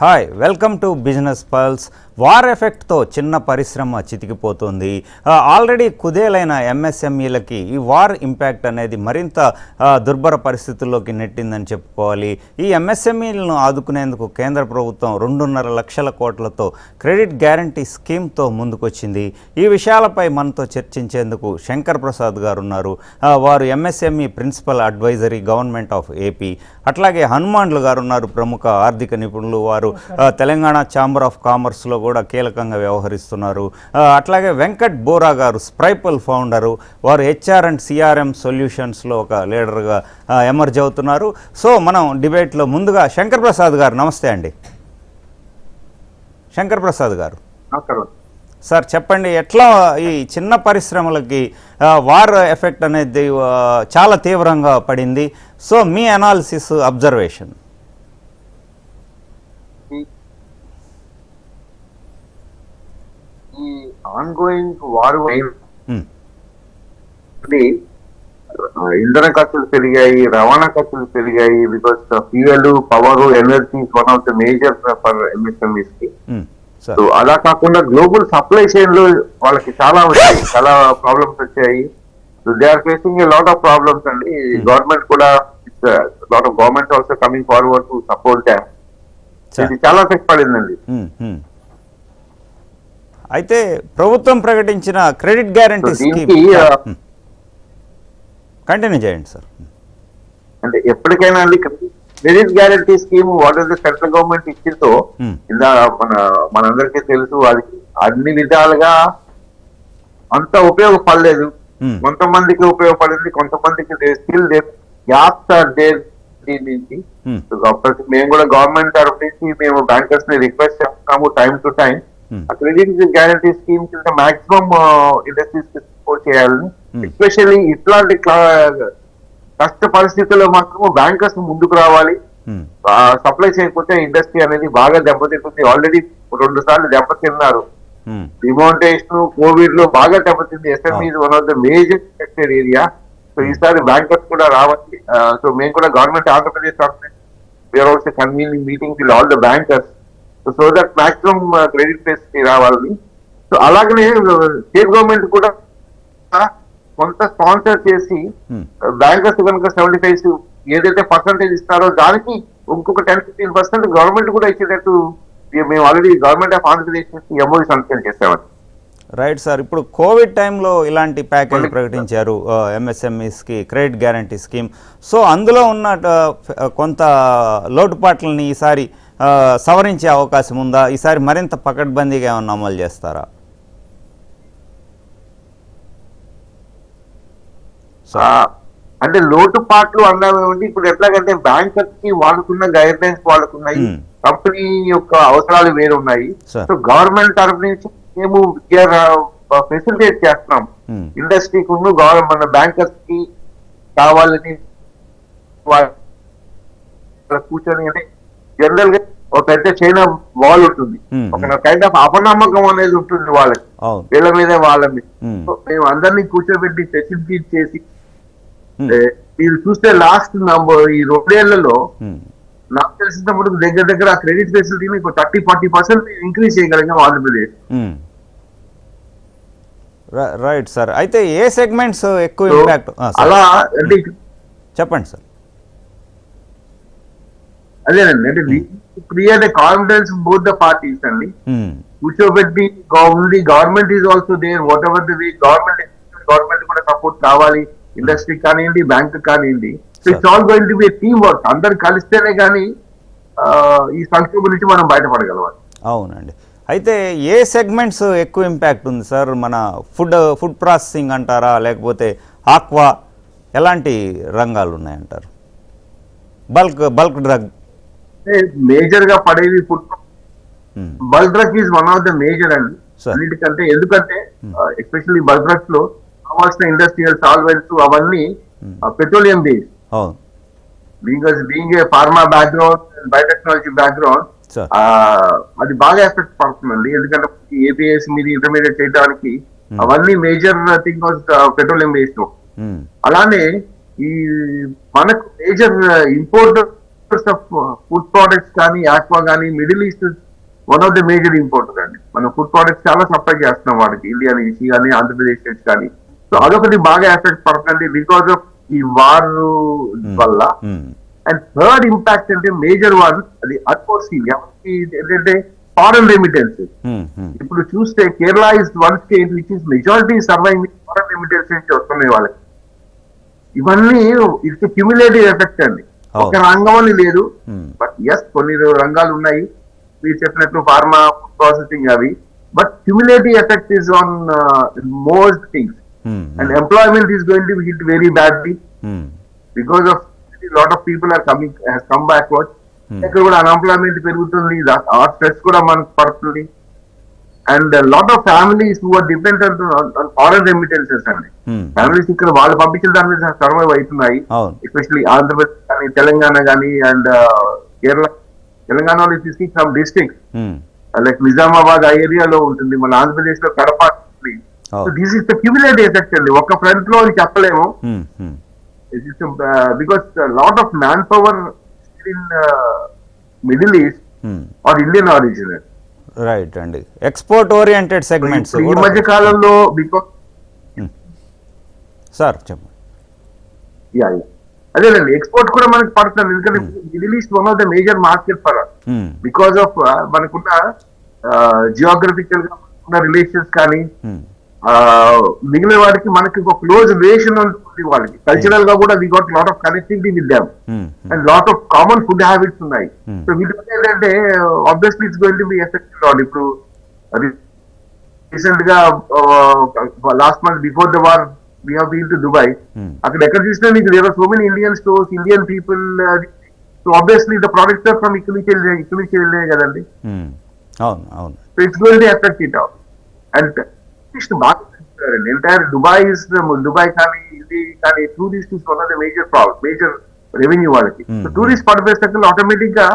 Hi welcome to business pulse. War ఎఫెక్ట్తో చిన్న పరిశ్రమ చితికిపోతుంది. ఆల్రెడీ కుదేలైన ఎంఎస్ఎంఈలకి ఈ వార్ ఇంపాక్ట్ అనేది మరింత దుర్భర పరిస్థితుల్లోకి నెట్టిందని చెప్పుకోవాలి. ఈ ఎంఎస్ఎంఈలను ఆదుకునేందుకు కేంద్ర ప్రభుత్వం 2.5 లక్షల కోట్లతో క్రెడిట్ గ్యారంటీ స్కీమ్తో ముందుకొచ్చింది. ఈ విషయాలపై మనతో చర్చించేందుకు శంకర్ ప్రసాద్ గారు ఉన్నారు. వారు MSME principal advisory government of AP. అట్లాగే హనుమాన్లు గారు ఉన్నారు, ప్రముఖ ఆర్థిక నిపుణులు. వారు తెలంగాణ ఛాంబర్ ఆఫ్ కామర్స్లో కూడా కీలకంగా వ్యవహరిస్తున్నారు. అట్లాగే వెంకట్ బోరా గారు స్ప్రైపల్ ఫౌండరు. వారు హెచ్ఆర్ అండ్ సిఆర్ఎం సొల్యూషన్స్లో ఒక లీడర్గా ఎమర్జ్ అవుతున్నారు. సో మనం డిబేట్లో ముందుగా శంకర్ ప్రసాద్ గారు, నమస్తే అండి. శంకర్ ప్రసాద్ గారు సార్ చెప్పండి, ఎట్లా ఈ చిన్న పరిశ్రమలకి వార్ ఎఫెక్ట్ అనేది చాలా తీవ్రంగా పడింది. సో మీ అనాలిసిస్, అబ్జర్వేషన్. ఈ ఆన్గోయింగ్ వారు ఇంధన ఖర్చులు పెరిగాయి, రవాణా ఖర్చులు పెరిగాయి. Because fuel, power, energy one of the major for MSMEs కి. సో అలా కాకుండా గ్లోబల్ సప్లై చైన్ లో వాళ్ళకి చాలా వచ్చాయి, చాలా ప్రాబ్లమ్స్ వచ్చాయి. So they are facing a lot of problems అండి. గవర్నమెంట్ కూడా lot of government also coming forward to support them. ఇది చాలా ఎఫెక్ట్ పడిందండి. అయితే ప్రభుత్వం ప్రకటించిన క్రెడిట్ గ్యారంటీ స్కీమ్ కంటిన్యూ చేయండి సార్. అంటే ఎప్పటికైనా అండి credit guarantee scheme what is the central government ఇచ్చిందో ఇలా మనందరికీ తెలుసు. అది అన్ని విధాలుగా అంత ఉపయోగపడలేదు. కొంతమందికి ఉపయోగపడింది, కొంతమందికి స్కిల్ గ్యాప్స్ ఆర్ దేర్. దీని నుంచి మేము కూడా గవర్నమెంట్ తరఫు నుంచి మేము బ్యాంకర్స్ ని రిక్వెస్ట్ చేస్తున్నాము time to time credit guarantee scheme కింద మాక్సిమం ఇండస్ట్రీస్ కి సపోర్ట్ చేయాలని. ఎస్పెషల్లీ ఇట్లాంటి కష్ట పరిస్థితుల్లో మాత్రం బ్యాంకర్స్ ముందుకు రావాలి. సప్లై చేయకపోతే ఇండస్ట్రీ అనేది బాగా దెబ్బతింటుంది. ఆల్రెడీ 2 సార్లు దెబ్బతిన్నారు. డిమానిటైజేషన్, కోవిడ్ లో బాగా దెబ్బతింది. SME one of the major affected area. So ఈసారి బ్యాంకర్స్ కూడా రావాలి. సో మేము కూడా government Andhra Pradesh we are also convening meetings with all the bankers so that maximum credit base కి రావాలని. సో అలాగనే స్టేట్ గవర్నమెంట్ కూడా కొంత స్పాన్సర్ చేసి బ్యాంకర్స్ కనుక 75 ఏదైతే పర్సంటేజ్ ఇస్తారో దానికి ఇంకొక 10-15% గవర్నమెంట్ కూడా ఇచ్చేటట్టు మేము already government of Andhra Pradesh MoU సంతకం చేసామని. Right sir. ఇప్పుడు కోవిడ్ టైంలో ఇలాంటి ప్యాకేజ్ ప్రకటించారు ఎంఎస్ఎంఈస్కి క్రెడిట్ గ్యారంటీ స్కీమ్. సో అందులో ఉన్న కొంత లోటుపాట్లని ఈసారి సవరించే అవకాశం ఉందా? ఈసారి మరింత పకడ్బందీగా ఏమన్నా అమలు చేస్తారా? అంటే లోటుపాట్లు అన్నామంటే ఇప్పుడు ఎట్లాగంటే బ్యాంకర్స్ కి వాళ్ళకున్న గైడ్ లైన్స్ వాళ్ళకున్నాయి, కంపెనీ యొక్క అవసరాలు వేరు ఉన్నాయి. సో గవర్నమెంట్ తరఫు నుంచి మేము ఫెసిలిటేట్ చేస్తున్నాం ఇండస్ట్రీకి, మన బ్యాంకర్స్ కి కావాలని కూర్చొని. అంటే జనరల్ గా ఒక పెద్ద చైనా వాల్ ఉంటుంది, ఒక కైండ్ ఆఫ్ అపనమ్మకం అనేది ఉంటుంది వాళ్ళకి, వీళ్ళ మీద వాళ్ళ మీద. మేము అందరినీ కూర్చోబెట్టి ఫెసిలిటేట్ చేసి, మీరు చూస్తే లాస్ట్ ఈ 2 ఏళ్లలో నాకు తెలిసినప్పుడు దగ్గర ఆ క్రెడిట్ ఫెసిలిటీని 30-40% ఇంక్రీజ్ చేయగలిగాం ఆంధ్రప్రదేశ్. Right sir. అయితే ఏ సెగ్మెంట్స్ ఎక్కువ ఇంపాక్ట్ అలా అంటే చెప్పండి సార్. అదేనండి, అంటే create confidence both the parties అండి. కూర్చోబెట్టి government is also there, whatever the government కూడా సపోర్ట్ కావాలి, ఇండస్ట్రీ కానివ్వండి, బ్యాంక్ కానివ్వండి. So it's all going to be team work. అందరు కలిస్తేనే కానీ ఈ సంక్షోభం నుంచి మనం బయటపడగలవాలి. అవునండి. అయితే ఏ సెగ్మెంట్స్ ఎక్కువ ఇంపాక్ట్ ఉంది సార్? మన ఫుడ్ ప్రాసెసింగ్ అంటారా, లేకపోతే ఆక్వా, ఎలాంటి రంగాలు ఉన్నాయంటారు? బల్క్ డ్రగ్ మేజర్ గా పడేవి food. Bulk drug is one of the major అండి అన్నిటికంటే. ఎందుకంటే ఎస్పెషల్లీ బల్క్ డ్రగ్స్ లో కావాల్సిన ఇండస్ట్రియల్ సాల్వెంట్స్ అవన్నీ petroleum based. Being a pharma background, biotechnology background, అది బాగా ఎఫెక్ట్ పడుతుందండి. ఎందుకంటే ఏపీఎస్ మీద ఇంటర్మీడియట్ చేయడానికి అవన్నీ మేజర్ థింగ్ పెట్రోలియం బేస్డ్. అలానే ఈ మనకు మేజర్ ఇంపోర్ట్ ఫుడ్ ప్రోడక్ట్స్ కానీ ఆక్వా కానీ middle east one of the major importer అండి. మనం ఫుడ్ ప్రోడక్ట్స్ చాలా సప్లై చేస్తున్నాం వాళ్ళకి, ఇండియా నుంచి కానీ ఆంధ్రప్రదేశ్ నుంచి కానీ. సో అదొకటి బాగా ఎఫెక్ట్ పడుతుంది బికాస్ ఆఫ్ ఈ వార్ వల్ల. అండ్ థర్డ్ ఇంపాక్ట్ అంటే మేజర్ వన్ అది అట్మోస్ఫియర్ ఏంటంటే ఫారెన్ రెమిటెన్సెస్. ఇప్పుడు చూస్తే Kerala is one state which is majority surviving foreign remittances నుంచి వస్తున్నాయి వాళ్ళకి. ఇవన్నీ ఇట్స్ క్యూములేటివ్ ఎఫెక్ట్ అండి. ఒక రంగం అని లేదు, బట్ ఎస్ కొన్ని రంగాలు ఉన్నాయి మీరు చెప్పినట్లు ఫార్మా, ప్రాసెసింగ్ అవి. But cumulative effect is on most things. And employment is going to be hit very badly because of lot of people are coming has come backward. ఇక్కడ కూడా అన్ఎంప్లాయ్మెంట్ పెరుగుతుంది, ఆ స్ట్రెస్ కూడా మనకు పడుతుంది. And lot of families who are dependent on foreign remittances అండి. Families ఇక్కడ వాళ్ళు పంపించిన దాని మీద సర్వైవ్ అవుతున్నాయి. ఎస్పెషల్లీ ఆంధ్రప్రదేశ్ కానీ తెలంగాణ కానీ అండ్ కేరళ. తెలంగాణలో చూసి సమ్ డిస్ట్రిక్ట్ లైక్ నిజామాబాద్ ఆ ఏరియాలో ఉంటుంది, మన ఆంధ్రప్రదేశ్ లో Kadapa. This is the cumulative effect అండి. ఒక ఫ్రంట్ లో అని చెప్పలేము because lot of man power in middle east are Indian origin. Right అండి. ఎక్స్పోర్ట్ ఓరియంటెడ్ సెగ్మెంట్స్ ఈ మధ్య కాలంలో బికాస్ సార్ చెప్పండి. అదేనండి, ఎక్స్పోర్ట్ కూడా మనకి పడుతుంది. ఎందుకంటే middle east one of the major market for us because of మనకున్న జియోగ్రఫికల్ గా ఉన్న రిలేషన్స్ కానీ మిగిలిన వాడికి మనకి ఒక క్లోజ్ రిలేషన్ ఉంటుంది వాళ్ళకి. కల్చరల్ గా కూడా we got lot of connectivity with them and lot of common food habits ఉన్నాయి. సో వీటి ఏంటంటే obviously it's going to be affected on. ఇప్పుడు రీసెంట్ గా last month before the war we have been to Dubai. అక్కడ ఎక్కడ చూసినా నీకు there are so many Indian stores, Indian people. So obviously the products are from ఇక్కడ నుంచి వెళ్ళే కదండి. అవును అవును. So it's going to affect it out. And entire Dubai కానీ ఇది కానీ tourist is one of the major major revenue వాళ్ళకి. సో టూరిస్ట్ పడిపోయేసరికి ఆటోమేటిక్ గా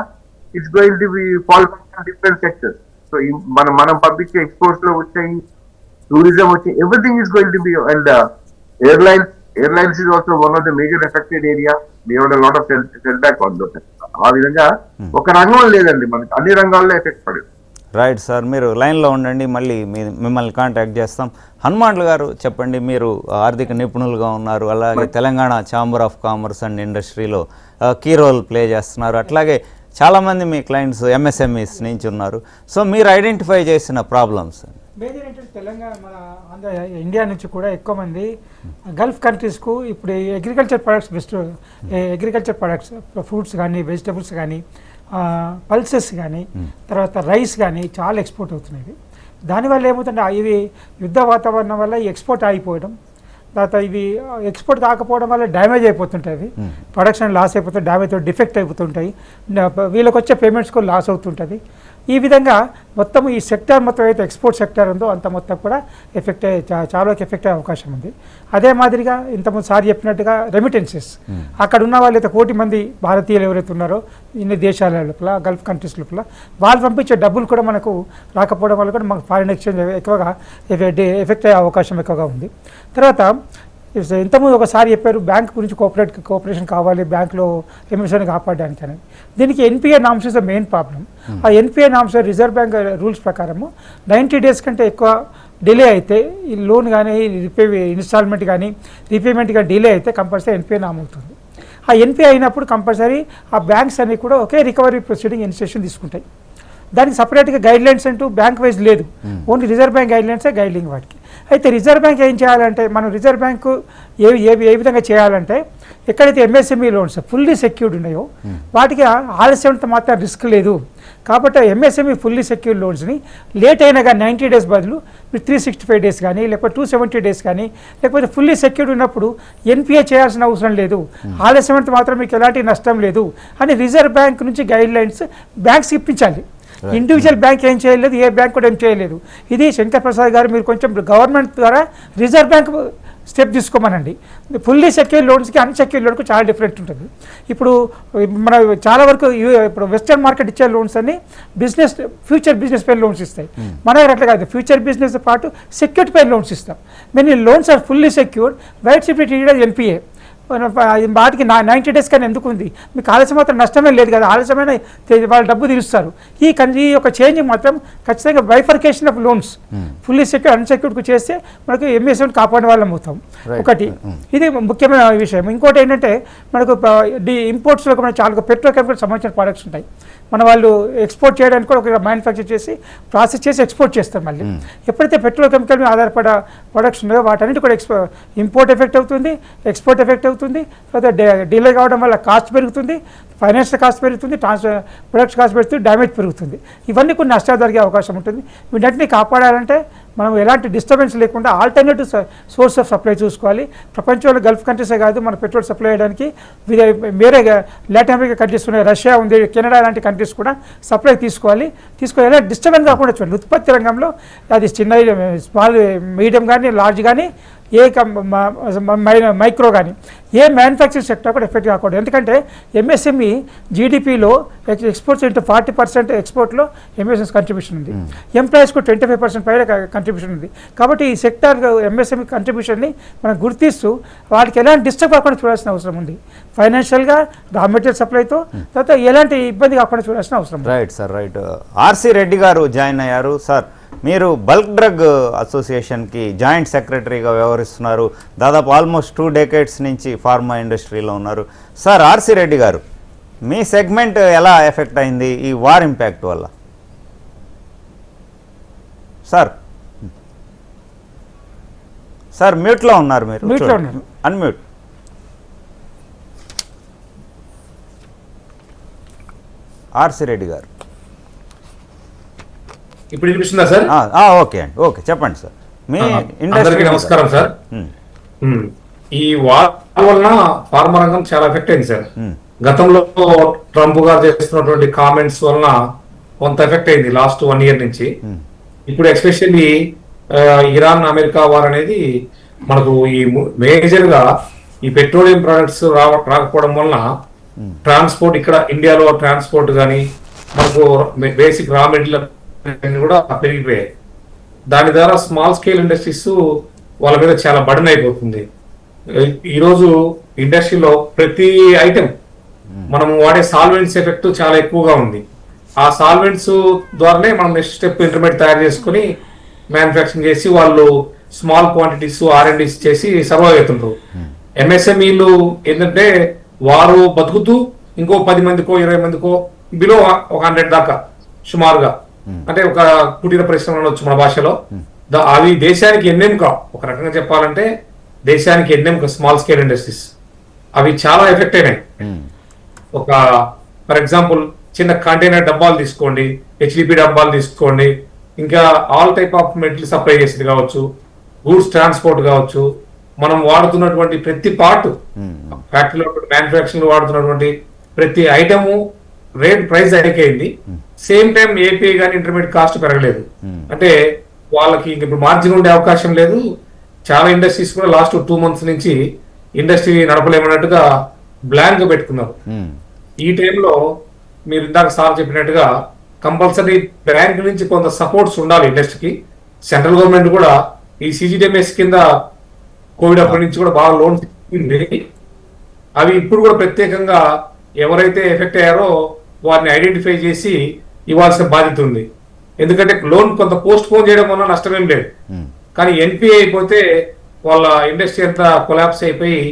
it's going to B fall different sectors. So మనం పంపించే ఎక్స్పోర్ట్స్ లో వచ్చాయి, టూరిజం వచ్చి everything is going to B. And airlines is also one of the major affected area. They have a lot of setback on those. ఆ విధంగా ఒక రంగం లేదండి, మనకి అన్ని రంగాల్లో ఎఫెక్ట్ పడేది. రైట్ సార్, మీరు లైన్లో ఉండండి, మళ్ళీ మిమ్మల్ని కాంటాక్ట్ చేస్తాం. హనుమాన్లు గారు చెప్పండి, మీరు ఆర్థిక నిపుణులుగా ఉన్నారు, అలాగే Telangana chamber of commerce and ఇండస్ట్రీలో కీ రోల్ ప్లే చేస్తున్నారు. అట్లాగే చాలామంది మీ క్లయింట్స్ ఎంఎస్ఎంఈస్ నుంచి ఉన్నారు. సో మీరు ఐడెంటిఫై చేసిన ప్రాబ్లమ్స్ మేజర్ ఏంటంటే తెలంగాణ మన ఆంధ్ర ఇండియా నుంచి కూడా ఎక్కువ మంది గల్ఫ్ కంట్రీస్కు ఇప్పుడు agriculture products agriculture products fruits కానీ వెజిటబుల్స్ కానీ పల్సెస్ కానీ తర్వాత రైస్ కానీ చాలా ఎక్స్పోర్ట్ అవుతున్నాయి. దానివల్ల ఏమవుతుందంటే ఇవి యుద్ధ వాతావరణం వల్ల ఈ ఎక్స్పోర్ట్ ఆగిపోవడం, తర్వాత ఇవి ఎక్స్పోర్ట్ కాకపోవడం వల్ల డ్యామేజ్ అయిపోతుంటాయి, ప్రొడక్షన్ లాస్ అయిపోతుంది, డ్యామేజ్ డిఫెక్ట్ అయిపోతుంటాయి, వీళ్ళకి వచ్చే పేమెంట్స్ కూడా లాస్ అవుతుంటుంది. ఈ విధంగా మొత్తం ఈ సెక్టార్ మొత్తం అయితే ఎక్స్పోర్ట్ సెక్టార్ ఉందో అంత మొత్తం కూడా ఎఫెక్ట్ అయ్యే చాలా ఎఫెక్ట్ అయ్యే అవకాశం ఉంది. అదే మాదిరిగా ఇంతకుముందు సార్ చెప్పినట్టుగా రెమిటెన్సెస్, అక్కడ ఉన్న వాళ్ళైతే 1 కోటి మంది భారతీయులు ఎవరైతే ఉన్నారో ఇన్ని దేశాల లోపల గల్ఫ్ కంట్రీస్ లోపల వాళ్ళు పంపించే డబ్బులు కూడా మనకు రాకపోవడం వల్ల కూడా మనకు ఫారిన్ ఎక్స్చేంజ్ ఎక్కువగా ఎఫెక్ట్ అయ్యే అవకాశం ఎక్కువగా ఉంది. తర్వాత ఇంతకుముందు ఒకసారి చెప్పారు బ్యాంక్ గురించి కోఆపరేషన్ కావాలి బ్యాంకులో ఎమిషన్ కాపాడడానికి అనేది. దీనికి NPA norms is the main problem. ఆ NPA norms reserve bank rules ప్రకారము 90 days కంటే ఎక్కువ డిలే అయితే ఈ లోన్ కానీ ఇన్స్టాల్మెంట్ కానీ రీపేమెంట్ కానీ డిలే అయితే కంపల్సరీ ఎన్పిఏ నామ్ అవుతుంది. ఆ ఎన్పిఏ అయినప్పుడు కంపల్సరీ ఆ బ్యాంక్స్ అన్ని కూడా ఒకే రికవరీ ప్రొసీడింగ్ ఇనిషియేషన్ తీసుకుంటాయి. దానికి సపరేట్గా గైడ్లైన్స్ అంటూ బ్యాంక్ వైజ్ లేదు, ఓన్లీ రిజర్వ్ బ్యాంక్ గైడ్లైన్సే గైడ్లైన్ వాటికి. అయితే రిజర్వ్ బ్యాంక్ ఏం చేయాలంటే మనం రిజర్వ్ బ్యాంకు ఏ విధంగా చేయాలంటే ఎక్కడైతే ఎంఎస్ఎంఈ లోన్స్ ఫుల్లీ సెక్యూర్డ్ ఉన్నాయో వాటికి ఆలస్యంతో మాత్రం రిస్క్ లేదు. కాబట్టి ఎంఎస్ఎంఈ ఫుల్లీ సెక్యూర్డ్ లోన్స్ని లేట్ అయినా కానీ 90 days బదులు 365 days కానీ లేకపోతే 270 days కానీ లేకపోతే ఫుల్లీ సెక్యూర్డ్ ఉన్నప్పుడు ఎన్పిఏ చేయాల్సిన అవసరం లేదు, ఆలస్యంతో మాత్రం మీకు ఎలాంటి నష్టం లేదు అని రిజర్వ్ బ్యాంక్ నుంచి గైడ్లైన్స్ బ్యాంక్స్ ఇప్పించాలి. ఇండివిజువల్ బ్యాంక్ ఏం చేయలేదు, ఏ బ్యాంక్ కూడా ఏం చేయలేదు. ఇది శంకర్ ప్రసాద్ గారు మీరు కొంచెం గవర్నమెంట్ ద్వారా రిజర్వ్ బ్యాంక్ స్టెప్ తీసుకోమనండి. ఫుల్లీ సెక్యూర్ లోన్స్కి అన్సెక్యూర్ లోన్కి చాలా డిఫరెంట్ ఉంటుంది. ఇప్పుడు మన చాలా వరకు ఇప్పుడు వెస్టర్న్ మార్కెట్ ఇచ్చే లోన్స్ అన్ని ఫ్యూచర్ బిజినెస్ పై లోన్స్ ఇస్తాయి. మన దగ్గర అట్లా కాదు, ఫ్యూచర్ బిజినెస్ పాటు సెక్యూరిటీ పై లోన్స్ ఇస్తాం. Many loans are fully secured, white shift treated NPA. వాటికి 90 days కానీ ఎందుకు ఉంది? మీకు ఆలస్యం మాత్రం నష్టమే లేదు కదా, ఆలస్యమైన వాళ్ళు డబ్బు తీరుస్తారు. ఈ యొక్క చేంజ్ మాత్రం ఖచ్చితంగా bifurcation of loans fully secure అన్సెక్యూర్డ్కు చేస్తే మనకు ఎంఎస్ఎం కాపాడే వాళ్ళం అవుతాం. ఒకటి ఇది ముఖ్యమైన విషయం. ఇంకోటి ఏంటంటే మనకు ఇంపోర్ట్స్లో కూడా చాలా పెట్రోకెమికల్ సంబంధించిన ప్రోడక్ట్స్ ఉంటాయి. మన వాళ్ళు ఎక్స్పోర్ట్ చేయడానికి కూడా ఒక మ్యానుఫ్యాక్చర్ చేసి ప్రాసెస్ చేసి ఎక్స్పోర్ట్ చేస్తారు. మళ్ళీ ఎప్పుడైతే పెట్రోకెమికల్ మీద ఆధారపడ ప్రొడక్ట్స్ ఉన్నాయో వాటన్నిటి కూడా ఇంపోర్ట్ ఎఫెక్ట్ అవుతుంది, ఎక్స్పోర్ట్ ఎఫెక్ట్ అవుతుంది. తర్వాత డీలే కావడం వల్ల కాస్ట్ పెరుగుతుంది, ఫైనాన్షియల్ కాస్ట్ పెరుగుతుంది, ప్రొడక్ట్స్ కాస్ట్ పెరుగుతుంది, డ్యామేజ్ పెరుగుతుంది. ఇవన్నీ కొన్ని నష్టాలు జరిగే అవకాశం ఉంటుంది. వీటన్నిటిని కాపాడాలంటే మనం ఎలాంటి డిస్టర్బెన్స్ లేకుండా ఆల్టర్నేటివ్ సోర్స్ ఆఫ్ సప్లై చూసుకోవాలి. ప్రపంచంలో గల్ఫ్ కంట్రీసే కాదు మన పెట్రోల్ సప్లై చేయడానికి వేరే లాటిన్ అమెరికా కంట్రీస్ ఉన్నాయి, రష్యా ఉంది, కెనడా లాంటి కంట్రీస్ కూడా సప్లై తీసుకోవాలి. ఎలా డిస్టర్బెన్స్ కాకుండా చూడండి. ఉత్పత్తి రంగంలో అది చిన్న స్మాల్ మీడియం కానీ లార్జ్ కానీ మైక్రో కానీ ఏ మ్యానుఫ్యాక్చరింగ్ సెక్టర్ కూడా ఎఫెక్ట్ కాకూడదు. ఎందుకంటే ఎంఎస్ఎంఈ జీడిపిలో ఎక్స్పోర్ట్స్ ఇంటూ 40% ఎక్స్పోర్ట్లో ఎంఎస్ఎంఈ కంట్రిబ్యూషన్ ఉంది. ఎంప్లాయీస్కు 25% పైన కంట్రిబ్యూషన్ ఉంది. కాబట్టి ఈ సెక్టర్ ఎంఎస్ఎంఈ కంట్రిబ్యూషన్ని మనం గుర్తిస్తూ వాళ్ళకి ఎలాంటి డిస్టర్బ్ కాకుండా చూడాల్సిన అవసరం ఉంది. ఫైనాన్షియల్గా రా మెటీరియల్ సప్లైతో తర్వాత ఎలాంటి ఇబ్బంది కాకుండా చూడాల్సిన అవసరం. Right sir, right. RC Reddy గారు జాయిన్ అయ్యారు. సార్, మీరు బల్క్ డ్రగ్ అసోసియేషన్కి జాయింట్ సెక్రటరీగా వ్యవహరిస్తున్నారు. దాదాపు ఆల్మోస్ట్ 2 decades నుంచి ఫార్మా ఇండస్ట్రీలో ఉన్నారు. సార్, ఆర్సి రెడ్డి గారు, మీ సెగ్మెంట్ ఎలా ఎఫెక్ట్ అయింది ఈ వార్ ఇంపాక్ట్ వల్ల? సార్ మ్యూట్లో ఉన్నారు మీరు, అన్మ్యూట్. ఆర్సి రెడ్డి గారు ఇప్పుడు వినిపిస్తుందా సార్? ఓకే అండి, ఓకే చెప్పండి సార్. మీ అందరికీ నమస్కారం సార్. ఈ వార్ వలన ఫార్మా రంగం చాలా ఎఫెక్ట్ అయింది సార్. గతంలో ట్రంప్ గారు చేస్తున్నటువంటి కామెంట్స్ వలన కొంత ఎఫెక్ట్ అయింది లాస్ట్ 1 year నుంచి. ఇప్పుడు ఎస్పెషల్లీ ఇరాన్ అమెరికా వార్ అనేది మనకు ఈ మేజర్ గా ఈ పెట్రోలియం ప్రొడక్ట్స్ రాకపోవడం వలన ట్రాన్స్పోర్ట్ ఇక్కడ ఇండియాలో ట్రాన్స్పోర్ట్ కానీ మనకు బేసిక్ రా మెటీరియల్ కూడా పెరిగిపోయాయి. దాని ద్వారా స్మాల్ స్కేల్ ఇండస్ట్రీస్ వాళ్ళ మీద చాలా బర్డెన్ అయిపోతుంది. ఈరోజు ఇండస్ట్రీలో ప్రతి ఐటెం మనం వాడే సాల్వెంట్స్ ఎఫెక్ట్ చాలా ఎక్కువగా ఉంది. ఆ సాల్వెంట్స్ ద్వారానే మనం నెక్స్ట్ స్టెప్ ఇంటర్మీడియట్ తయారు చేసుకుని మ్యానుఫ్యాక్చరింగ్ చేసి వాళ్ళు స్మాల్ క్వాంటిటీస్ R&D చేసి సర్వైవ్ అవుతుంటారు. ఎంఎస్ఎంఈలు ఏంటంటే వారు బతుకుతూ ఇంకో 10 మందికో 20 మందికో బిలో 100 దాకా సుమారుగా, అంటే ఒక కుటీర పరిశ్రమలు వచ్చు మన భాషలో. అవి దేశానికి ఎన్నెముక, ఒక రకంగా చెప్పాలంటే దేశానికి ఎన్నెముక స్మాల్ స్కేల్ ఇండస్ట్రీస్. అవి చాలా ఎఫెక్ట్ అయినాయి. ఒక ఫర్ ఎగ్జాంపుల్ చిన్న కంటైనర్ డబ్బాలు తీసుకోండి, HDP డబ్బాలు తీసుకోండి, ఇంకా all type of material supply చేసేది కావచ్చు, గూడ్స్ ట్రాన్స్పోర్ట్ కావచ్చు, మనం వాడుతున్నటువంటి ప్రతి పార్ట్ ఫ్యాక్టరీలో మ్యానుఫ్యాక్చరింగ్ వాడుతున్నటువంటి ప్రతి ఐటము రేట్ ప్రైస్ హైక్ అయింది. సేమ్ టైం ఏపీ కానీ ఇంటర్మీడియట్ కాస్ట్ పెరగలేదు. అంటే వాళ్ళకి ఇప్పుడు మార్జిన్ ఉండే అవకాశం లేదు. చాలా ఇండస్ట్రీస్ కూడా లాస్ట్ 2 months నుంచి ఇండస్ట్రీ నడపలేమన్నట్టుగా బ్లాంక్ పెట్టుకున్నారు. ఈ టైంలో మీరు ఇందాక సార్ చెప్పినట్టుగా కంపల్సరీ బ్యాంక్ నుంచి కొంత సపోర్ట్స్ ఉండాలి ఇండస్ట్రీకి. సెంట్రల్ గవర్నమెంట్ కూడా ఈ CGTMS కింద కోవిడ్ అప్పటి నుంచి కూడా బాగా లోన్స్ ఇచ్చింది. అవి ఇప్పుడు కూడా ప్రత్యేకంగా ఎవరైతే ఎఫెక్ట్ అయ్యారో వారిని ఐడెంటిఫై చేసి ఇవ్వాల్సిన బాధ్యత ఉంది. ఎందుకంటే లోన్ కొంత పోస్ట్ పోన్ చేయడం వల్ల నష్టమేం లేదు, కానీ NPA అయిపోతే వాళ్ళ ఇండస్ట్రీ అంతా కొలాప్స్ అయిపోయి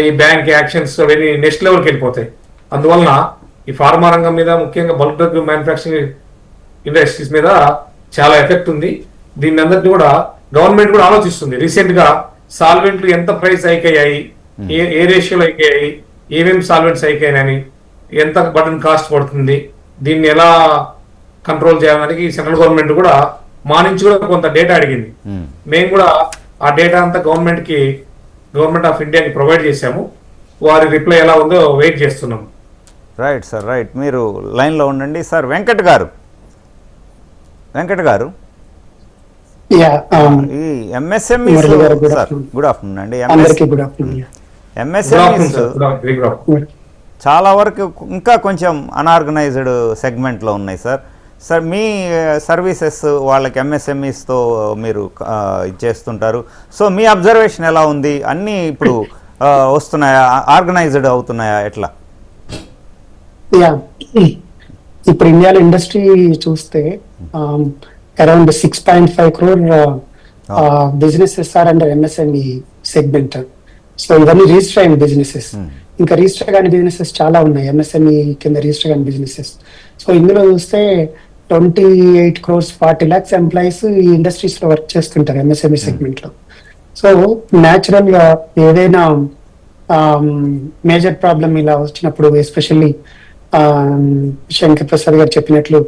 ఈ బ్యాంక్ యాక్షన్స్ అవన్నీ నెక్స్ట్ లెవెల్కి వెళ్ళిపోతాయి. అందువలన ఈ ఫార్మా రంగం మీద ముఖ్యంగా బల్క్ డ్రగ్ మ్యానుఫ్యాక్చరింగ్ ఇండస్ట్రీస్ మీద చాలా ఎఫెక్ట్ ఉంది. దీన్ని అందరినీ కూడా గవర్నమెంట్ కూడా ఆలోచిస్తుంది. రీసెంట్ గా సాల్వెంట్లు ఎంత ప్రైస్ హైక్ అయ్యాయి, ఏ రేషియోలో హైక్ అయ్యాయి, ఏమేమి సాల్వెంట్స్ హైక్ అయ్యాయని, ఎంత బటన్ కాస్ట్ పడుతుంది, దీన్ని ఎలా కంట్రోల్ చేయడానికి సెంట్రల్ గవర్నమెంట్ కూడా మా నుంచి కూడా కొంత డేటా అడిగింది. మేము కూడా ఆ డేటా అంతా గవర్నమెంట్ ఆఫ్ ఇండియాకి ప్రొవైడ్ చేశాము. వారి రిప్లై ఎలా ఉందో వెయిట్ చేస్తున్నాం. Right sir, right. మీరు లైన్లో ఉండండి. సార్ వెంకట్ గారు ఈ ఎంఎస్ఎంఈ సార్, గుడ్ ఆఫ్టర్నూన్ అండి. ఎంఎస్ఎంఈ చాలా వరకు ఇంకా కొంచెం అన్ఆర్గనైజ్డ్ సెగ్మెంట్లో ఉన్నాయి సార్. సార్ మీ సర్వీసెస్ వాళ్ళకి ఎంఎస్ఎంఈస్తో మీరు చేస్తుంటారు. సో మీ అబ్జర్వేషన్ ఎలా ఉంది? అన్నీ ఇప్పుడు వస్తున్నాయా, ఆర్గనైజ్డ్ అవుతున్నాయా, ఎట్లా? యా ఇప్పుడు ఇండియాలో ఇండస్ట్రీ చూస్తే around 6.5 crore businesses are under MSME segment. So ఇవన్నీ రిజిస్టర్ అయిన బిజినెసెస్. ఇంకా రిజిస్టర్ కాని బిజినెసెస్ చాలా ఉన్నాయి ఎంఎస్ఎంఈ కింద రిజిస్టర్ కాని బిజినెసెస్. సో ఇందులో చూస్తే 28 crores 40 lakhs ఎంప్లాయీస్ ఈ ఇండస్ట్రీస్ లో వర్క్ చేస్తుంటారు ఎంఎస్ఎంఈ సెగ్మెంట్ లో. సో న్యాచురల్ గా ఏదైనా మేజర్ ప్రాబ్లం ఇలా వచ్చినప్పుడు, ఎస్పెషల్లీ శంకర్ ప్రసాద్ గారు చెప్పినట్లు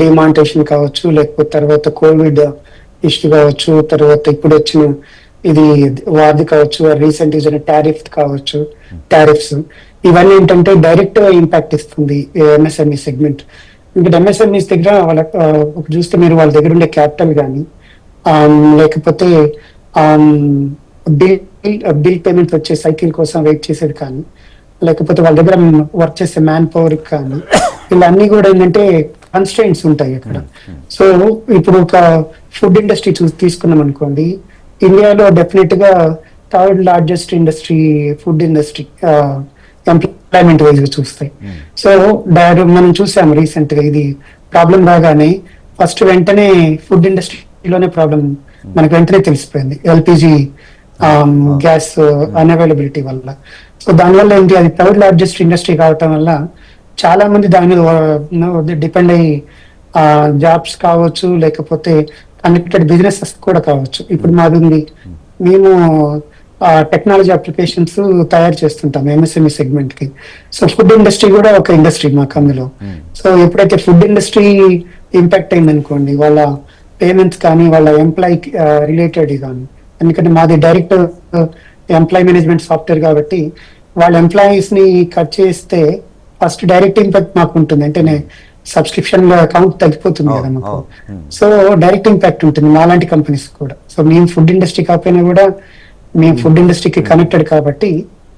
డిమానిటేషన్ కావచ్చు, లేకపోతే తర్వాత కోవిడ్ ఇష్యూ కావచ్చు, తర్వాత ఇప్పుడు వచ్చిన ఇది వార్ది కావచ్చు, రీసెంట్ జరిగిన టారిఫ్స్ ఇవన్నీ ఏంటంటే డైరెక్ట్ గా ఇంపాక్ట్ ఇస్తుంది ఎంఎస్ఎంఈ సెగ్మెంట్. ఇంకా ఎంఎస్ఎంఈస్ దగ్గర వాళ్ళ చూస్తే మీరు వాళ్ళ దగ్గర ఉండే క్యాపిటల్ కానీ లేకపోతే బిల్ పేమెంట్ వచ్చే సైకిల్ కోసం వెయిట్ చేసేది కానీ, లేకపోతే వాళ్ళ దగ్గర వర్క్ చేసే మ్యాన్ పవర్ కానీ, ఇలా అన్ని కూడా ఏంటంటే కన్స్ట్రెయింట్స్ ఉంటాయి అక్కడ. సో ఇప్పుడు ఒక ఫుడ్ ఇండస్ట్రీ తీసుకున్నాం అనుకోండి, ఇండియాలో డెఫినెట్ గా third largest industry food industry employment wise గా చూస్తాయి. సో మనం చూసాము రీసెంట్ గా ఇది ప్రాబ్లం రాగానే ఫస్ట్ వెంటనే ఫుడ్ ఇండస్ట్రీలోనే ప్రాబ్లం మనకు వెంటనే తెలిసిపోయింది, ఎల్పిజి గ్యాస్ అన్అవైలబిలిటీ వల్ల. సో దానివల్ల ఏంటి, అది థర్డ్ లార్జెస్ట్ ఇండస్ట్రీ కావటం వల్ల చాలా మంది దాని మీద డిపెండ్ అయ్యి జాబ్స్ కావచ్చు, లేకపోతే కనెక్టెడ్ బిజినెసెస్ కూడా కావచ్చు. ఇప్పుడు మాది ఉంది, మేము టెక్నాలజీ అప్లికేషన్స్ తయారు చేస్తుంటాం ఎంఎస్ఎంఈ సెగ్మెంట్ కి. సో ఫుడ్ ఇండస్ట్రీ కూడా ఒక ఇండస్ట్రీ మాకు అందులో. సో ఎప్పుడైతే ఫుడ్ ఇండస్ట్రీ ఇంపాక్ట్ అయింది అనుకోండి, వాళ్ళ పేమెంట్స్ కానీ వాళ్ళ ఎంప్లాయీ రిలేటెడ్ కానీ, ఎందుకంటే మాది డైరెక్ట్ ఎంప్లాయీ మేనేజ్మెంట్ సాఫ్ట్వేర్ కాబట్టి వాళ్ళ ఎంప్లాయీస్ ని కట్ చేస్తే ఫస్ట్ డైరెక్ట్ ఇంపాక్ట్ మాకు ఉంటుంది, అంటే సబ్స్క్రిప్షన్ లో అకౌంట్ తగ్గిపోతుంది కదా మాకు. సో డైరెక్ట్ ఇంపాక్ట్ ఉంటుంది మాలాంటి కంపెనీస్ కూడా. సో మేము ఫుడ్ ఇండస్ట్రీ కాకపోయినా కూడా మేము ఫుడ్ ఇండస్ట్రీకి కనెక్టెడ్ కాబట్టి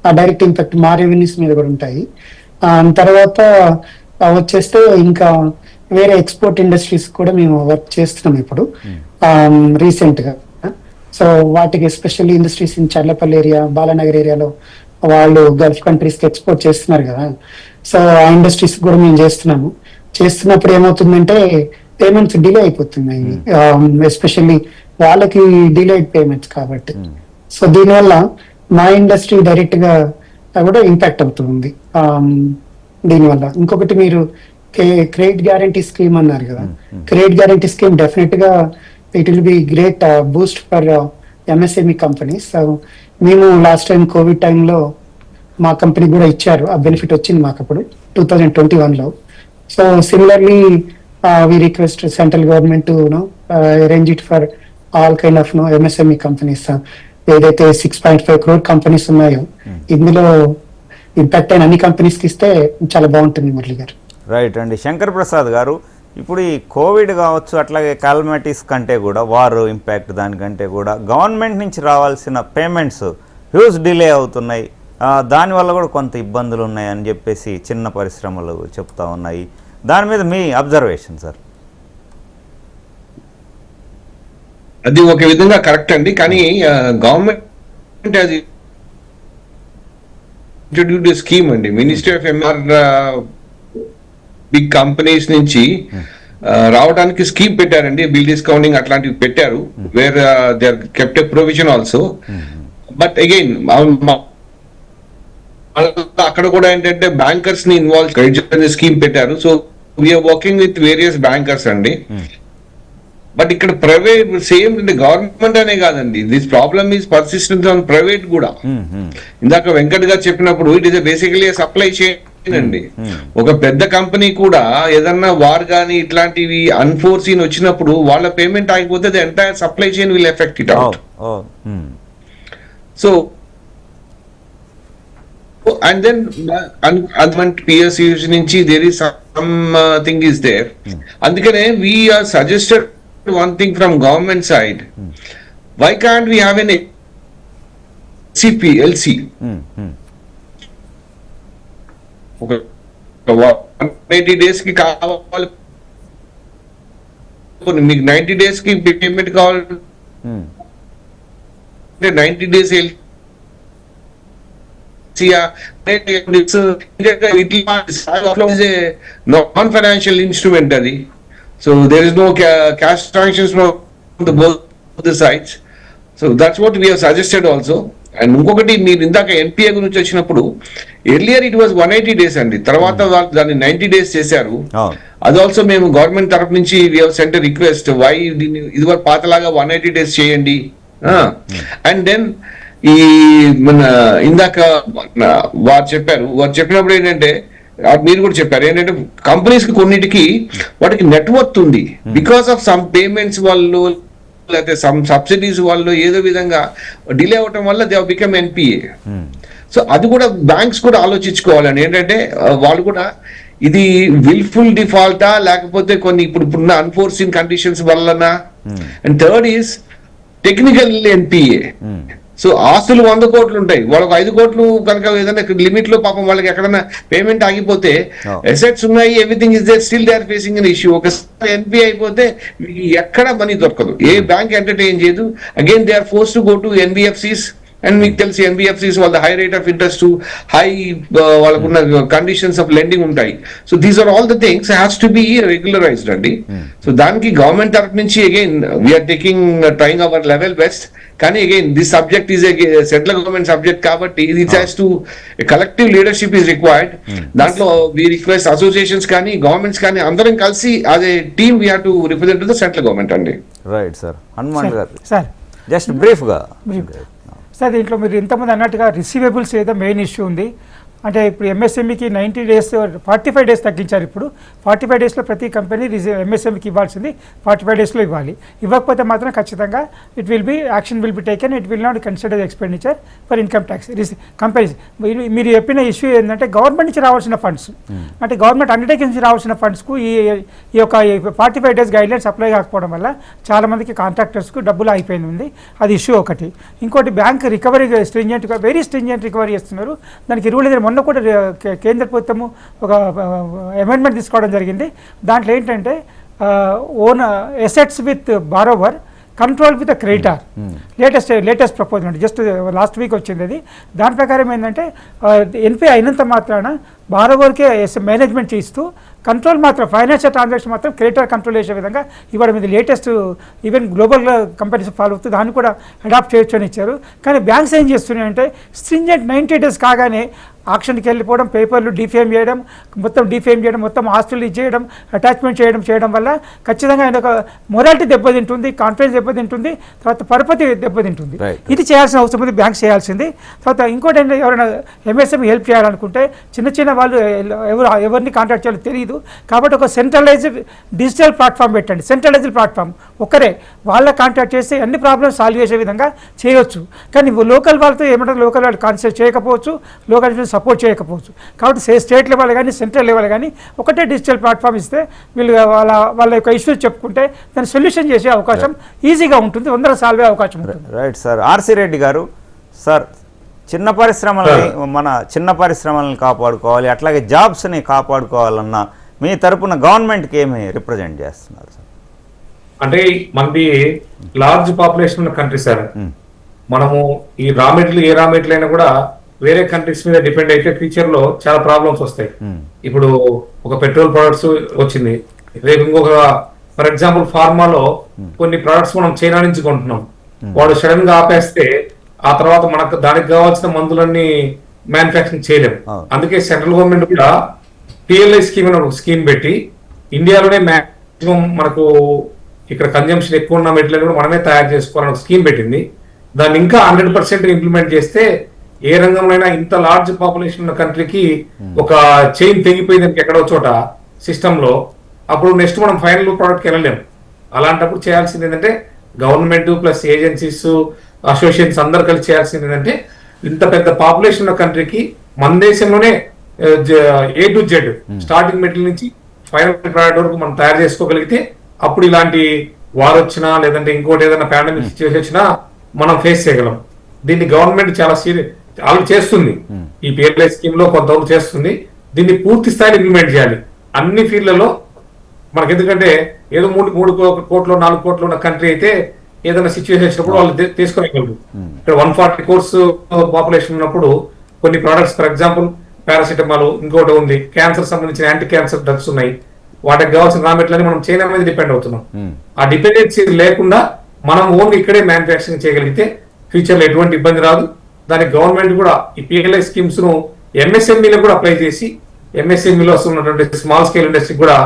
ఆ డైరెక్ట్ ఇంపాక్ట్ మా రెవెన్యూస్ మీద కూడా ఉంటాయి. తర్వాత వచ్చేస్తే ఇంకా వేరే ఎక్స్పోర్ట్ ఇండస్ట్రీస్ కూడా మేము వర్క్ చేస్తున్నాం ఇప్పుడు రీసెంట్ గా. సో వాటికి especially industries in Charlapalli area, Balanagar ఏరియాలో వాళ్ళు గల్ఫ్ కంట్రీస్ కి ఎక్స్పోర్ట్ చేస్తున్నారు కదా. సో ఆ ఇండస్ట్రీస్ కూడా మేము చేస్తున్నప్పుడు ఏమవుతుందంటే పేమెంట్స్ డిలే అయిపోతున్నాయి, ఎస్పెషల్లీ వాళ్ళకి డిలేడ్ పేమెంట్స్ కాబట్టి. సో దీనివల్ల మా ఇండస్ట్రీ డైరెక్ట్ గా కూడా ఇంపాక్ట్ అవుతుంది దీనివల్ల. ఇంకొకటి మీరు క్రెడిట్ గ్యారంటీ స్కీమ్ అన్నారు కదా, క్రెడిట్ గ్యారంటీ స్కీమ్ డెఫినెట్ గా it will be great Boost for MSME companies. మేము లాస్ట్ టైం కోవిడ్ టైంలో మా కంపెనీ కూడా ఇచ్చారు, ఆ బెనిఫిట్ వచ్చింది మాకు అప్పుడు 2021లో. So similarly we request central government to arrange it for all kind of MSME companies. ఏదైతే 6.5 crore కంపెనీస్ ఉన్నాయో ఇందులో ఇంపాక్ట్ అయిన అన్ని కంపెనీస్కి ఇస్తే చాలా బాగుంటుంది మురళి గారు. రైట్ అండి. శంకర్ ప్రసాద్ గారు, ఇప్పుడు ఈ కోవిడ్ కావచ్చు, అట్లాగే కాలమిటీస్ కంటే కూడా వార్ ఇంపాక్ట్ దానికంటే కూడా గవర్నమెంట్ నుంచి రావాల్సిన పేమెంట్స్ హ్యూజ్ డిలే అవుతున్నాయి, దానివల్ల కూడా కొంత ఇబ్బందులు ఉన్నాయి అని చెప్పేసి చిన్న పరిశ్రమలు చెప్తా ఉన్నాయి. దాని మీద మీ అబ్జర్వేషన్ సార్? అది ఒక విధంగా కరెక్ట్ అండి, కానీ గవర్నమెంట్ అది ఇంట్రడ్యూస్ స్కీమ్ అండి, ministry of MR big companies నుంచి రావడానికి స్కీమ్ పెట్టారండి, బిల్ డిస్కౌంటింగ్ అట్లాంటివి పెట్టారు, where they are kept a provision also. But again అక్కడ కూడా ఏంటంటే బ్యాంకర్స్ ని ఇన్వాల్వ్ క్రెడిట్ స్కీమ్ పెట్టారు. So we are working with various bankers అండి. బట్ ఇక్కడ ప్రైవేట్ సేమ్ గవర్నమెంట్ అనే కాదండి, this problem is persistent on private కూడా. ఇందాక వెంకట్ గారు చెప్పినప్పుడు it is basically supply chain అండి. ఒక పెద్ద కంపెనీ కూడా ఏదన్నా వార్ గానీ ఇట్లాంటివి అన్ఫోర్సీన్ వచ్చినప్పుడు వాళ్ళ పేమెంట్ ఆగిపోతే the entire supply chain will effect it out. So and then PSUs నుంచి there is something is there. అందుకనే we are suggested one thing from government side, why can't we have an LC ఒక 180 days కి కావాలి, మీకు 90 days కి payment కావాలి, 90 days non financial instrument అది. So there is no cash transactions from both the sides. So that's what we have suggested also. And ఇంకొకటి మీరు ఇందాక ఎన్పిఏ గురించి వచ్చినప్పుడు ఎర్లియర్ ఇట్ వాజ్ 180 days అండి, తర్వాత దాన్ని 90 days చేశారు. అది ఆల్సో మేము గవర్నమెంట్ తరఫు నుంచి we have sent request, why దీన్ని ఇదివరకు పాతలాగా 180 days చేయండి. అండ్ దెన్ ఈ మన ఇందాక వారు చెప్పినప్పుడు ఏంటంటే మీరు కూడా చెప్పారు ఏంటంటే కంపెనీస్ కి కొన్నిటికి వాటికి నెట్వర్క్ ఉంది, బికాస్ ఆఫ్ సమ్ పేమెంట్స్ వాళ్ళు లేకపోతే సమ్ సబ్సిడీస్ వాళ్ళు ఏదో విధంగా డిలే అవటం వల్ల they have become NPA. So అది కూడా బ్యాంక్స్ కూడా ఆలోచించుకోవాలండి, ఏంటంటే వాళ్ళు కూడా ఇది విల్ఫుల్ డిఫాల్టా లేకపోతే కొన్ని ఇప్పుడున్న అన్ఫోర్సిన్ కండిషన్స్ వల్లనా. And third is technical NPA. So ఆస్తులు 100 కోట్లు ఉంటాయి, వాళ్ళకి 5 కోట్లు కనుక ఏదైనా లిమిట్ లో పాపం వాళ్ళకి ఎక్కడైనా పేమెంట్ ఆగిపోతే అసెట్స్ ఉన్నాయి, everything is there, still they are facing an issue. ఒకసారి ఎన్పిఏ అయిపోతే ఎక్కడ మనీ దొరకదు, ఏ బ్యాంక్ ఎంటర్టైన్ చేయదు. Again they are force to go to NBFCs. And మీకు తెలిసి ఎన్బిఎఫ్సిస్ వాళ్ళ high rate of interest, high వాళ్ళకున్న కండిషన్స్ ఆఫ్ లెండింగ్ ఉంటాయి. So these are all the things has to be regularised అండి. సో దానికి గవర్నమెంట్ తరఫు నుంచి again we are trying our level best. కానీ again this subject is a central government subject కాబట్టి ఇది has to collective leadership is required. దాంట్లో we request associations కానీ గవర్నమెంట్స్ కానీ అందరం కలిసి as a team we have to represent the central government అండి. Right sir. Hanuman గారు సార్ జస్ట్ బ్రీఫ్గా సార్ దీంట్లో మీరు ఇంతమంది అన్నట్టుగా రిసీవబుల్స్ ఏదో మెయిన్ ఇష్యూ ఉంది. అంటే ఇప్పుడు ఎంఎస్ఎంఈకి 90 days 45 days తగ్గించారు. ఇప్పుడు 45 daysలో ప్రతి కంపెనీ ఎంఎస్ఎంఈకి ఇవ్వాల్సింది 45 daysలో ఇవ్వాలి. ఇవ్వకపోతే మాత్రం ఖచ్చితంగా action will be taken. It will not consider expenditure for income tax companies. మీరు చెప్పిన ఇష్యూ ఏంటంటే గవర్నమెంట్ నుంచి రావాల్సిన ఫండ్స్, అంటే గవర్నమెంట్ అండర్టేకింగ్ నుంచి రావాల్సిన ఫండ్స్కు ఈ యొక్క 45 days గైడ్లైన్స్ అప్లై కాకపోవడం వల్ల చాలామందికి కాంట్రాక్టర్స్కు డబ్బులు అయిపోయింది. అది ఇష్యూ ఒకటి. ఇంకోటి bank recovery very stringent recovery చేస్తున్నారు. దానికి రూల్ మొన్న కూడా కేంద్ర ప్రభుత్వము ఒక అమెండ్మెంట్ తీసుకోవడం జరిగింది. దాంట్లో ఏంటంటే own assets with borrower control with creditor, latest proposal అంటే జస్ట్ లాస్ట్ వీక్ వచ్చింది అది. దాని ప్రకారం ఏంటంటే ఎన్పిఐ అయినంత మాత్రాన బారోవర్కే మేనేజ్మెంట్ చేస్తూ కంట్రోల్ మాత్రం ఫైనాన్షియల్ ట్రాన్సాక్షన్ మాత్రం క్రెడిటార్ కంట్రోల్ చేసే విధంగా ఇవ్వడం. ఇది latest even global companies follow అవుతూ దాన్ని కూడా అడాప్ట్ చేయొచ్చు అని ఇచ్చారు. కానీ బ్యాంక్స్ ఏం చేస్తున్నాయంటే స్ట్రింజెంట్ 90 days కాగానే ఆక్షన్కి వెళ్ళిపోవడం, పేపర్లు డిఫేమ్ చేయడం, మొత్తం ఆస్తులు ఇచ్చేయడం, అటాచ్మెంట్ చేయడం వల్ల ఖచ్చితంగా ఆయన ఒక మొరాలిటీ దెబ్బతింటుంది, కాన్ఫిడెన్స్ దెబ్బతింటుంది, తర్వాత పరపతి దెబ్బతింటుంది. ఇది చేయాల్సిన అవసరం ఉంది బ్యాంక్స్ చేయాల్సింది. తర్వాత ఇంకోటి ఏంటంటే ఎవరైనా ఎంఎస్ఎంఈ హెల్ప్ చేయాలనుకుంటే చిన్న వాళ్ళు ఎవరిని కాంటాక్ట్ చేయాలో తెలియదు కాబట్టి ఒక సెంట్రలైజ్డ్ డిజిటల్ ప్లాట్ఫామ్ పెట్టండి. సెంట్రలైజ్డ్ ప్లాట్ఫామ్ ఒకరే వాళ్ళ కాంటాక్ట్ చేస్తే అన్ని ప్రాబ్లమ్స్ సాల్వ్ చేసే విధంగా చేయొచ్చు. కానీ లోకల్ వాళ్ళతో ఏమంటారు, లోకల్ వాళ్ళు కాన్సెప్ట్ చేయకపోవచ్చు, లోకల్ సపోర్ట్ చేయకపోవచ్చు. కాబట్టి స్టేట్ లెవెల్ కానీ సెంట్రల్ లెవెల్ కానీ ఒకటే డిజిటల్ ప్లాట్ఫామ్ ఇస్తే వీళ్ళు వాళ్ళ యొక్క ఇష్యూస్ చెప్పుకుంటే దాన్ని సొల్యూషన్ చేసే అవకాశం ఈజీగా ఉంటుంది, సాల్వ్ అయ్యే అవకాశం ఉంటుంది. Right sir. ఆర్సి రెడ్డి గారు, సార్ చిన్న పరిశ్రమలను కాపాడుకోవాలి, అట్లాగే జాబ్స్ని కాపాడుకోవాలన్నా మీ తరపున గవర్నమెంట్కి ఏమి రిప్రజెంట్ చేస్తున్నారు సార్? అంటే మనది లార్జ్ పాపులేషన్ ఉన్న కంట్రీ సార్. మనము ఈ రా మెటీరియల్ అయినా కూడా వేరే కంట్రీస్ మీద డిపెండ్ అయితే ఫ్యూచర్ లో చాలా ప్రాబ్లమ్స్ వస్తాయి. ఇప్పుడు ఒక పెట్రోల్ ప్రొడక్ట్స్ వచ్చింది, రేపు ఇంకొక ఫర్ ఎగ్జాంపుల్ ఫార్మాలో కొన్ని ప్రొడక్ట్స్ మనం చైనా నుంచి కొంటున్నాం, వాడు సడన్ గా ఆపేస్తే ఆ తర్వాత మనకు దానికి కావాల్సిన మందులన్నీ మ్యానుఫ్యాక్చరింగ్ చేయలేము. అందుకే సెంట్రల్ గవర్నమెంట్ కూడా పిఎల్ఐ స్కీమ్ అని ఒక స్కీమ్ పెట్టి ఇండియాలోనే మాక్సిమం మనకు ఇక్కడ కన్జంప్షన్ ఎక్కువ ఉన్న మెటీరియల్ కూడా మనమే తయారు చేసుకోవాలని ఒక స్కీమ్ పెట్టింది. దాన్ని ఇంకా 100% ఇంప్లిమెంట్ చేస్తే ఏ రంగంలోనైనా ఇంత లార్జ్ పాపులేషన్ ఉన్న కంట్రీకి ఒక చైన్ తెగిపోయింది ఎక్కడో చోట సిస్టమ్ లో, అప్పుడు నెక్స్ట్ మనం ఫైనల్ ప్రోడక్ట్కి వెళ్ళలేము. అలాంటప్పుడు చేయాల్సింది ఏంటంటే గవర్నమెంట్ ప్లస్ ఏజెన్సీస్ అసోసియేషన్స్ అందరు కలిసి చేయాల్సింది ఏంటంటే ఇంత పెద్ద పాపులేషన్ ఉన్న కంట్రీకి మన దేశంలోనే A to Z starting material నుంచి ఫైనల్ ప్రోడక్ట్ వరకు మనం తయారు చేసుకోగలిగితే అప్పుడు ఇలాంటి వార్ వచ్చినా లేదంటే ఇంకోటి ఏదైనా పాండమిక్ సిచ్యువేషన్ వచ్చినా మనం ఫేస్ చేయగలం. దీన్ని గవర్నమెంట్ చాలా వాళ్ళు చేస్తుంది, ఈ పిఎల్ఐ స్కీమ్ లో కొంతవరకు చేస్తుంది. దీన్ని పూర్తి స్థాయిలో ఇంప్లిమెంట్ చేయాలి అన్ని ఫీల్డ్లలో. మనకి ఎందుకంటే ఏదో 3 కోట్లు 4 కోట్లు ఉన్న కంట్రీ అయితే ఏదైనా సిచ్యువేషన్ వచ్చినప్పుడు వాళ్ళు తీసుకోగలరు. ఇక్కడ 140 crores పాపులేషన్ ఉన్నప్పుడు కొన్ని ప్రోడక్ట్స్, ఫర్ ఎగ్జాంపుల్ పారాసిటమాల్, ఇంకోటి ఉంది క్యాన్సర్ సంబంధించిన యాంటీ క్యాన్సర్ డ్రగ్స్ ఉన్నాయి. వాటికి కావాల్సిన రా మెటీరియల్ మనం చైనా మీద డిపెండ్ అవుతున్నాం. ఆ డిపెండెన్సీ లేకుండా మనం ఓన్గా ఇక్కడే మ్యానుఫ్యాక్చరింగ్ చేయగలిగితే ఫ్యూచర్ లో ఎటువంటి ఇబ్బంది రాదు. దానికి గవర్నమెంట్ కూడా ఈ పిఎల్ఐ స్కీమ్స్ ను ఎంఎస్ఎంఈలో కూడా అప్లై చేసి ఎంఎస్ఎంఈలో వస్తున్నటువంటి స్మాల్ స్కేల్ ఇండస్ట్రీ కూడా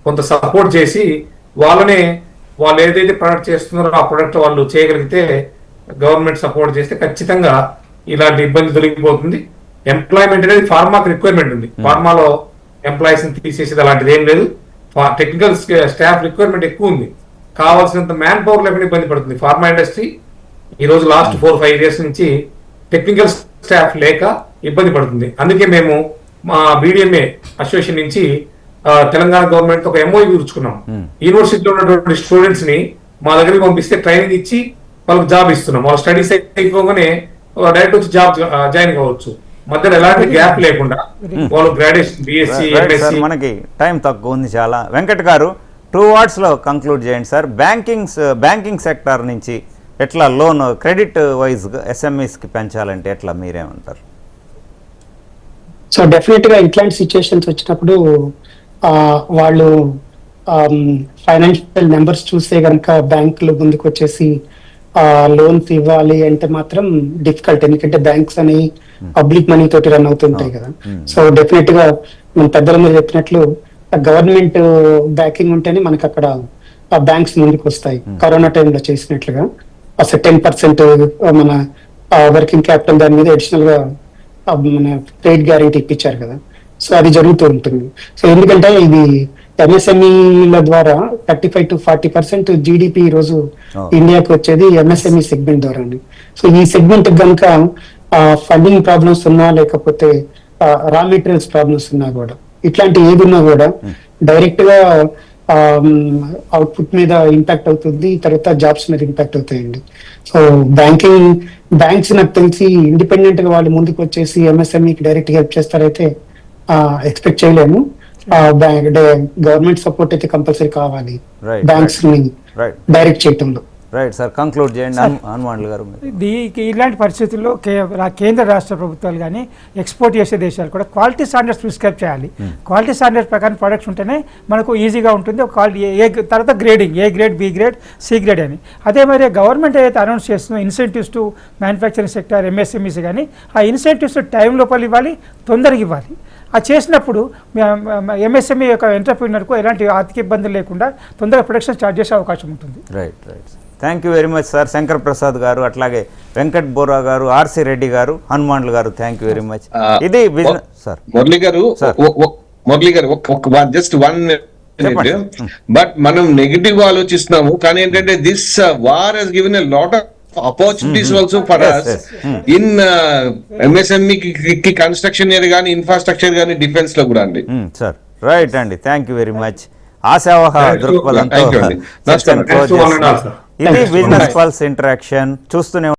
కొంత సపోర్ట్ చేసి వాళ్ళు ఏదైతే ప్రొడక్ట్ చేస్తున్నారో ఆ ప్రొడక్ట్ వాళ్ళు చేయగలిగితే, గవర్నమెంట్ సపోర్ట్ చేస్తే ఖచ్చితంగా ఇలాంటి ఇబ్బంది దొరికిపోతుంది. ఎంప్లాయ్మెంట్ అనేది ఫార్మాకి రిక్వైర్మెంట్ ఉంది. ఫార్మాలో ఎంప్లాయీస్ ని తీసేసేది అలాంటిది ఏం లేదు. టెక్నికల్ స్టాఫ్ రిక్వైర్మెంట్ ఎక్కువ ఉంది. కావాల్సినంత మ్యాన్ పవర్ లేకుండా ఇబ్బంది పడుతుంది ఫార్మా ఇండస్ట్రీ. ఈ రోజు లాస్ట్ 4-5 years నుంచి టెక్నికల్ స్టాఫ్ లేక ఇబ్బంది పడుతుంది. అందుకే మేము మా BDMA అసోసియేషన్ నుంచి తెలంగాణ గవర్నమెంట్ ఒక MOU కుదుర్చుకున్నాం. యూనివర్సిటీలో ఉన్నటువంటి స్టూడెంట్స్ ని మా దగ్గరికి పంపిస్తే ట్రైనింగ్ ఇచ్చి వాళ్ళకి జాబ్ ఇస్తున్నాం. వాళ్ళ స్టడీస్ అయిపోగానే డైరెక్ట్ వచ్చి జాబ్ జాయిన్ కావచ్చు. మధ్యలో ఎలాంటి గ్యాప్ లేకుండా వాళ్ళు గ్రాడ్యుయేషన్, BSc, MSc. మనకి టైం తక్కువ ఉంది చాలా. వెంకట్ గారు 2 words లో కంక్లూడ్ చేయండి సార్. బ్యాంకింగ్ సెక్టార్ నుంచి ఎట్లా లోన్ క్రెడిట్ వైజ్ SMEస్కి పెంచాలంటే ఎట్లా, మీరేమంటారు? సో డెఫినెట్ గా ఇట్లాంటి సిచ్యుయేషన్స్ వచ్చినప్పుడు వాళ్ళు ఫైనాన్షియల్ నెంబర్స్ చూస్తే కనుక బ్యాంకులు ముందుకు వచ్చేసి లోన్స్ ఇవ్వాలి అంటే మాత్రం డిఫికల్ట్. ఎందుకంటే బ్యాంక్స్ అని పబ్లిక్ మనీ తోటి రన్ అవుతుంటాయి కదా. సో డెఫినెట్ గా మన పెద్దల మీద చెప్పినట్లు గవర్నమెంట్ బ్యాకింగ్ ఉంటేనే మనకి అక్కడ బ్యాంక్స్ ముందుకు వస్తాయి. కరోనా టైంలో చేసినట్లుగా అసలు 10% మన వర్కింగ్ క్యాపిటల్ దాని మీద అడిషనల్ గా మన క్రెడిట్ గ్యారెంటీ ఇప్పించారు కదా. సో అది జరుగుతూ ఉంటుంది. సో ఎందుకంటే ఇది MSMEల ద్వారా 35 to 40% GDP ఈ రోజు ఇండియాకి వచ్చేది MSME సెగ్మెంట్ ద్వారా. సో ఈ సెగ్మెంట్ కనుక ఫండింగ్ ప్రాబ్లమ్స్ ఉన్నా, లేకపోతే రా మెటీరియల్స్ ప్రాబ్లమ్స్ ఉన్నా కూడా, ఇట్లాంటి ఏది ఉన్నా కూడా డైరెక్ట్ గా అవుట్పుట్ మీద ఇంపాక్ట్ అవుతుంది, తర్వాత జాబ్స్ మీద ఇంపాక్ట్ అవుతాయండి. సో బ్యాంక్స్ నాకు తెలిసి ఇండిపెండెంట్ గా వాళ్ళు ముందుకు వచ్చేసి MSMEకి డైరెక్ట్ హెల్ప్ చేస్తారైతే ఎక్స్పెక్ట్ చేయలేము. గవర్నమెంట్ సపోర్ట్ అయితే కంపల్సరీ కావాలి బ్యాంక్స్ ని డైరెక్ట్ చేయటంలో. రైట్ సార్, కంక్లూడ్ చేయండి హనుమాన్ గారు. ఇలాంటి పరిస్థితుల్లో కేంద్ర రాష్ట్ర ప్రభుత్వాలు కానీ ఎక్స్పోర్ట్ చేసే దేశాలు కూడా క్వాలిటీ స్టాండర్డ్స్ ప్రిస్క్రైబ్ చేయాలి. క్వాలిటీ స్టాండర్డ్స్ ప్రకారం ప్రొడక్ట్స్ ఉంటేనే మనకు ఈజీగా ఉంటుంది. తర్వాత grading A grade, B grade, C grade అని. అదే మరి గవర్నమెంట్ ఏదైతే అనౌన్స్ చేస్తుందో incentives to manufacturing sector, MSMEs కానీ, ఆ ఇన్సెంటివ్స్ టైం లోపల ఇవ్వాలి, తొందరగా ఇవ్వాలి. అది చేసినప్పుడు MSME యొక్క ఎంటర్ప్రీనర్కు ఎలాంటి ఆర్థిక ఇబ్బందులు లేకుండా తొందరగా ప్రొడక్షన్ స్టార్ట్ చేసే అవకాశం ఉంటుంది. Right. Thank you very much sir. Shankar Prasad గారు, అట్లాగే వెంకట్ బోరా గారు, RC రెడ్డి గారు, హనుమాన్లు గారు, థ్యాంక్ యూ వెరీ మచ్. ఇది బిజినెస్ సార్. మురళి గారు జస్ట్ 1 minute. బట్ మనం నెగిటివ్ ఆలోచిస్తున్నాము, కానీ ఏంటంటే this war has given a lot of opportunities also for us in MSME కి కన్స్ట్రక్షన్ ఏరియా కానీ, ఇన్ఫ్రాస్ట్రక్చర్ కానీ, డిఫెన్స్ లో కూడా అండి. సార్ రైట్ అండి, థ్యాంక్ యూ వెరీ మచ్. ఆశావహ దృక్పథంతో ఇది బిజినెస్ పల్స్ ఇంటరాక్షన్. చూస్తూనే